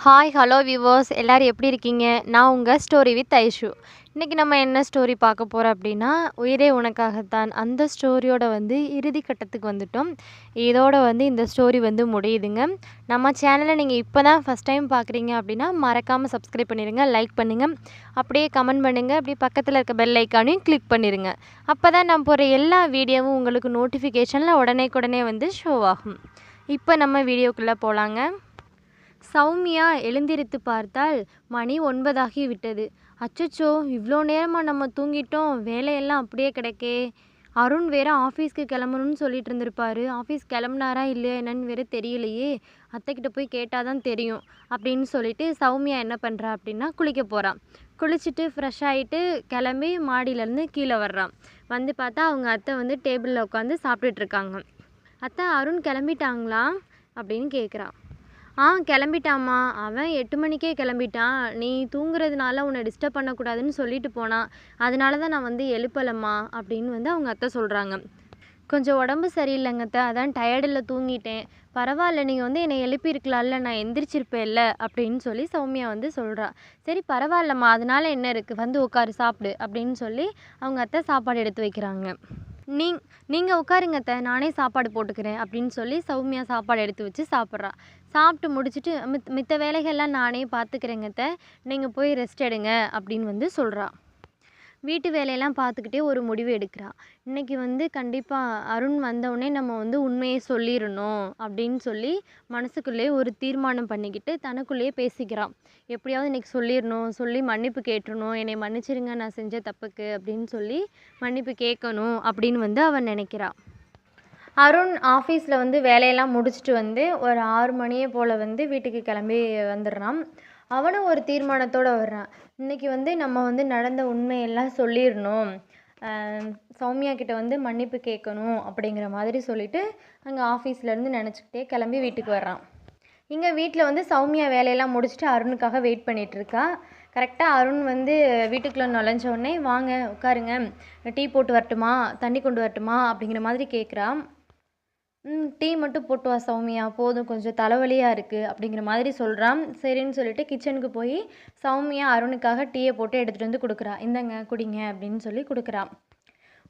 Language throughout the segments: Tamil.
ஹாய் ஹலோ வியூவர்ஸ் எல்லோரும் எப்படி இருக்கீங்க? நான் உங்கள் ஸ்டோரி வித் ஐஷு. இன்றைக்கி நம்ம என்ன ஸ்டோரி பார்க்க போகிறோம் அப்படின்னா, உயிரே உனக்காகத்தான். அந்த ஸ்டோரியோட இறுதி கட்டத்துக்கு வந்துட்டோம். இதோட இந்த ஸ்டோரி முடியுதுங்க. நம்ம சேனலை நீங்கள் இப்போ தான் ஃபஸ்ட் டைம் பார்க்குறீங்க அப்படின்னா மறக்காமல் சப்ஸ்கிரைப் பண்ணிடுங்க, லைக் பண்ணுங்கள், அப்படியே கமெண்ட் பண்ணுங்கள், அப்படியே பக்கத்தில் இருக்க பெல் ஐக்கானையும் கிளிக் பண்ணிடுங்க. அப்போ தான் நான் போகிற எல்லா வீடியோவும் உங்களுக்கு நோட்டிஃபிகேஷனில் உடனே ஷோ ஆகும். இப்போ நம்ம வீடியோக்குள்ளே போகலாங்க. சௌமியா எழுந்திரித்து பார்த்தால் மணி 9 ஆகிவிட்டது. அச்சச்சோ, இவ்வளோ நேரமாக நம்ம தூங்கிட்டோம், வேலையெல்லாம் அப்படியே கிடக்கே. அருண் வேற ஆஃபீஸ்க்கு கிளம்பணும்னு சொல்லிட்டு இருந்திருப்பாரு. ஆஃபீஸ் கிளம்புனாரா இல்லையா என்னன்னு வேற தெரியலையே, அத்தைக்கிட்ட போய் கேட்டால் தான் தெரியும் அப்படின்னு சொல்லிட்டு சௌமியா என்ன பண்ணுறா அப்படின்னா குளிக்க போகிறான். குளிச்சுட்டு ஃப்ரெஷ் ஆகிட்டு கிளம்பி மாடியிலேருந்து கீழே வர்றான். வந்து பார்த்தா அவங்க அத்தை டேபிளில் உட்காந்து சாப்பிட்டுட்டு இருக்காங்க. அத்தை, அருண் கிளம்பிட்டாங்களா அப்படின்னு கேட்குறான். கிளம்பிட்டாம்மா, அவன் 8 மணிக்கே கிளம்பிட்டான். நீ தூங்குறதுனால உன்னை டிஸ்டர்ப் பண்ணக்கூடாதுன்னு சொல்லிட்டு போனான். அதனால தான் நான் எழுப்பலம்மா அப்படின்னு அவங்க அத்தை சொல்கிறாங்க. கொஞ்சம் உடம்பு சரியில்லைங்க அத்தை, அதான் டயர்டில் தூங்கிட்டேன். பரவாயில்ல, நீங்கள் என்னை எழுப்பியிருக்கலாம்ல, நான் எந்திரிச்சிருப்பேன்ல அப்படின்னு சொல்லி சௌமியா சொல்கிறா. சரி பரவாயில்லம்மா, அதனால என்ன இருக்குது, உட்காரு சாப்பிடு அப்படின்னு சொல்லி அவங்க அத்தை சாப்பாடு எடுத்து வைக்கிறாங்க. நீங்கள் உட்காருங்க அத்தை, நானே சாப்பாடு போட்டுக்கிறேன் அப்படின்னு சொல்லி சௌமியா சாப்பாடு எடுத்து வச்சு சாப்பிட்றா. சாப்பிட்டு முடிச்சுட்டு மித்த வேலைகள்லாம் நானே பார்த்துக்கிறேங்க அத்தை, நீங்கள் போய் ரெஸ்ட் எடுங்க அப்படின்னு சொல்கிறா. வீட்டு வேலையெல்லாம் பார்த்துக்கிட்டே ஒரு முடிவு எடுக்கிறா. இன்றைக்கி கண்டிப்பாக அருண் வந்தவுடனே நம்ம உண்மையை சொல்லிடணும் அப்படின்னு சொல்லி மனசுக்குள்ளேயே ஒரு தீர்மானம் பண்ணிக்கிட்டு தனக்குள்ளேயே பேசிக்கிறான். எப்படியாவது இன்றைக்கி சொல்லிடணும், சொல்லி மன்னிப்பு கேட்டுறணும், என்னை மன்னிச்சிருங்க நான் செஞ்ச தப்புக்கு அப்படின்னு சொல்லி மன்னிப்பு கேட்கணும் அப்படின்னு அவன் நினைக்கிறான். அருண் ஆஃபீஸில் வேலையெல்லாம் முடிச்சுட்டு ஒரு 6 மணியை போல் வீட்டுக்கு கிளம்பி வந்துடுறான். அவனும் ஒரு தீர்மானத்தோடு வர்றான். இன்றைக்கி நம்ம நடந்த உண்மையெல்லாம் சொல்லிடணும், சௌமியா கிட்ட மன்னிப்பு கேட்கணும் அப்படிங்கிற மாதிரி சொல்லிவிட்டு அங்கே ஆஃபீஸ்லேருந்து நினச்சிக்கிட்டே கிளம்பி வீட்டுக்கு வர்றான். இங்கே வீட்டில் சௌமியா வேலையெல்லாம் முடிச்சுட்டு அருணுக்காக வெயிட் பண்ணிகிட்ருக்கா. கரெக்டாக அருண் வீட்டுக்குள்ளே நுழைஞ்சோடனே வாங்க உட்காருங்க, டீ போட்டு வரட்டுமா, தண்ணி கொண்டு வரட்டுமா அப்படிங்கிற மாதிரி கேட்குறான். டீ மட்டும் போட்டு வா சௌமியா, போதும், கொஞ்சம் தலைவலியாக இருக்குது அப்படிங்கிற மாதிரி சொல்கிறான். சரின்னு சொல்லிட்டு கிச்சனுக்கு போய் சௌமியா அருணுக்காக டீயை போட்டு எடுத்துகிட்டு கொடுக்குறா. இந்தங்க குடிங்க அப்படின்னு சொல்லி கொடுக்குறான்.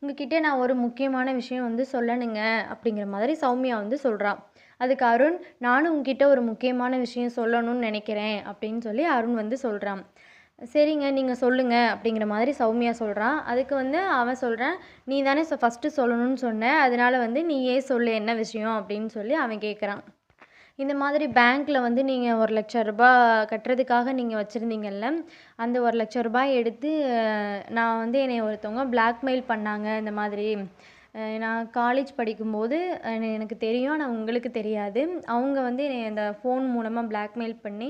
உங்ககிட்ட நான் ஒரு முக்கியமான விஷயம் சொல்லணுங்க அப்படிங்கிற மாதிரி சௌமியா சொல்கிறான். அதுக்கு அருண், நானும் உங்ககிட்ட ஒரு முக்கியமான விஷயம் சொல்லணும்னு நினைக்கிறேன் அப்படின்னு சொல்லி அருண் சொல்கிறான். சரிங்க, நீங்கள் சொல்லுங்கள் அப்படிங்கிற மாதிரி சௌமியா சொல்கிறான். அதுக்கு அவன் சொல்கிறான், நீ தானே ஃபஸ்ட்டு சொல்லணும்னு சொன்ன, அதனால் நீயே சொல்லு என்ன விஷயம் அப்படின்னு சொல்லி அவன் கேட்குறான். இந்த மாதிரி பேங்க்கில் நீங்கள் 1,00,000 ரூபாய் கட்டுறதுக்காக நீங்கள் வச்சுருந்தீங்கல்ல, அந்த 1,00,000 ரூபாய் எடுத்து நான் என்னை ஒருத்தவங்க பிளாக்மெயில் பண்ணாங்க. இந்த மாதிரி நான் காலேஜ் படிக்கும்போது எனக்கு தெரியும், ஆனால் உங்களுக்கு தெரியாது. அவங்க என்னை அந்த ஃபோன் மூலமாக பிளாக்மெயில் பண்ணி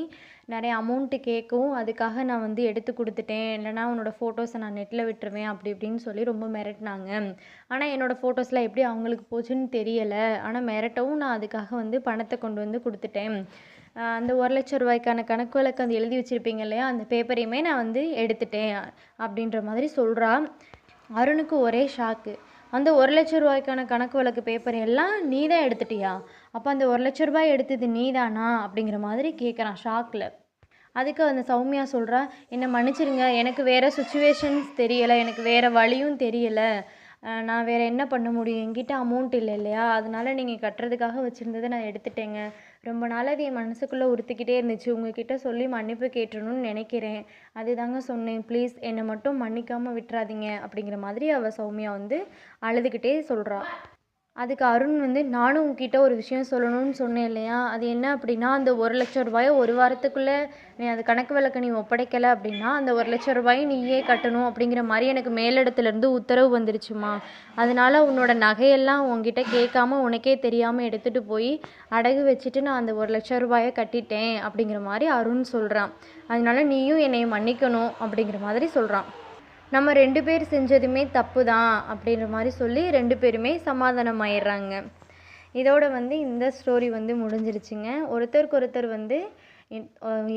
நிறைய அமௌண்ட்டு கேட்கவும், அதுக்காக நான் எடுத்து கொடுத்துட்டேன், இல்லைனா உன்னோடய ஃபோட்டோஸை நான் நெட்டில் விட்டுருவேன் அப்படி இப்படின்னு சொல்லி ரொம்ப மிரட்டினாங்க. ஆனால் என்னோடய ஃபோட்டோஸ்லாம் எப்படி அவங்களுக்கு போச்சுன்னு தெரியலை. ஆனால் மிரட்டவும் நான் அதுக்காக பணத்தை கொண்டு கொடுத்துட்டேன். அந்த 1,00,000 ரூபாய்க்கான கணக்கு வழக்கு எழுதி வச்சுருப்பீங்க இல்லையா, அந்த பேப்பரையுமே நான் எடுத்துட்டேன் அப்படின்ற மாதிரி சொல்கிறா. அருணுக்கு ஒரே ஷாக்கு. அந்த 1,00,000 ரூபாய்க்கான கணக்கு வழக்கு பேப்பர் எல்லாம் நீ தான் எடுத்துட்டியா? அப்போ அந்த 1,00,000 ரூபாய் எடுத்தது நீ தானா அப்படிங்கிற மாதிரி கேட்குறான் ஷாக்கில். அதுக்கு அந்த சௌமியா சொல்கிறா, என்னை மன்னிச்சிருங்க, எனக்கு வேறு சுச்சுவேஷன்ஸ் தெரியலை, எனக்கு வேறு வழியும் தெரியலை, நான் வேறு என்ன பண்ண முடியும், என்கிட்ட அமௌண்ட் இல்லை இல்லையா, அதனால் நீங்கள் கட்டுறதுக்காக வச்சுருந்ததை நான் எடுத்துட்டேங்க. ரொம்ப நாள் அது என் மனசுக்குள்ளே உறுத்திக்கிட்டே இருந்துச்சு, உங்ககிட்ட சொல்லி மன்னிப்பு கேட்டுறணும்னு நினைக்கிறேன், அதுதாங்க சொன்னேன், ப்ளீஸ் என்னை மட்டும் மன்னிக்காமல் விட்டுறாதீங்க அப்படிங்கிற மாதிரி அவள் சௌமியா அழுதுகிட்டே சொல்கிறா. அதுக்கு அருண் நானும் உங்ககிட்ட ஒரு விஷயம் சொல்லணும்னு சொன்னேன் இல்லையா, அது என்ன அப்படின்னா, அந்த 1,00,000 ரூபாயை ஒரு வாரத்துக்குள்ளே நீ அந்த கணக்கு வழக்கை நீ ஒப்படைக்கலை அப்படின்னா அந்த 1,00,000 ரூபாயை நீயே கட்டணும் அப்படிங்கிற மாதிரி எனக்கு மேலிடத்துலேருந்து உத்தரவு வந்துருச்சுமா. அதனால் உன்னோட நகையெல்லாம் உங்ககிட்ட கேட்காம உனக்கே தெரியாமல் எடுத்துகிட்டு போய் அடகு வச்சுட்டு நான் அந்த 1,00,000 ரூபாயை கட்டிட்டேன் அப்படிங்கிற மாதிரி அருண் சொல்கிறான். அதனால நீயும் என்னை மன்னிக்கணும் அப்படிங்கிற மாதிரி சொல்கிறான். நம்ம 2 பேர் செஞ்சதுமே தப்பு தான் அப்படின்ற மாதிரி சொல்லி 2 பேருமே சமாதானம் ஆயிடுறாங்க. இதோட இந்த ஸ்டோரி முடிஞ்சிருச்சுங்க. ஒருத்தருக்கு ஒருத்தர்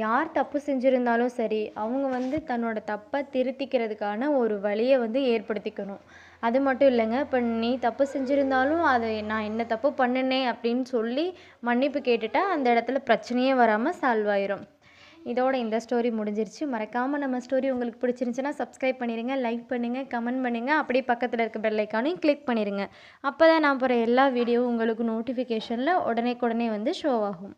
யார் தப்பு செஞ்சுருந்தாலும் சரி, அவங்க தன்னோட தப்பை திருத்திக்கிறதுக்கான ஒரு வழியை ஏற்படுத்திக்கணும். அது மட்டும் இல்லைங்க, இப்போ நீ தப்பு செஞ்சுருந்தாலும் அதை நான் என்ன தப்பு பண்ணினேன் அப்படின்னு சொல்லி மன்னிப்பு கேட்டுட்டா அந்த இடத்துல பிரச்சனையே வராமல் சால்வ் ஆயிரும். இதோட இந்த ஸ்டோரி முடிஞ்சிருச்சு. மறக்காமல் நம்ம ஸ்டோரி உங்களுக்கு பிடிச்சிருந்துச்சுன்னா சப்ஸ்கிரைப் பண்ணிடுங்க, லைக் பண்ணுங்கள், கமெண்ட் பண்ணுங்கள். அப்படியே பக்கத்தில் இருக்க பெல் ஐக்கானையும் கிளிக் பண்ணிடுங்க. அப்போ தான் நான் போகிற எல்லா வீடியோவும் உங்களுக்கு நோட்டிஃபிகேஷனில் உடனே வந்து ஷோ ஆகும்.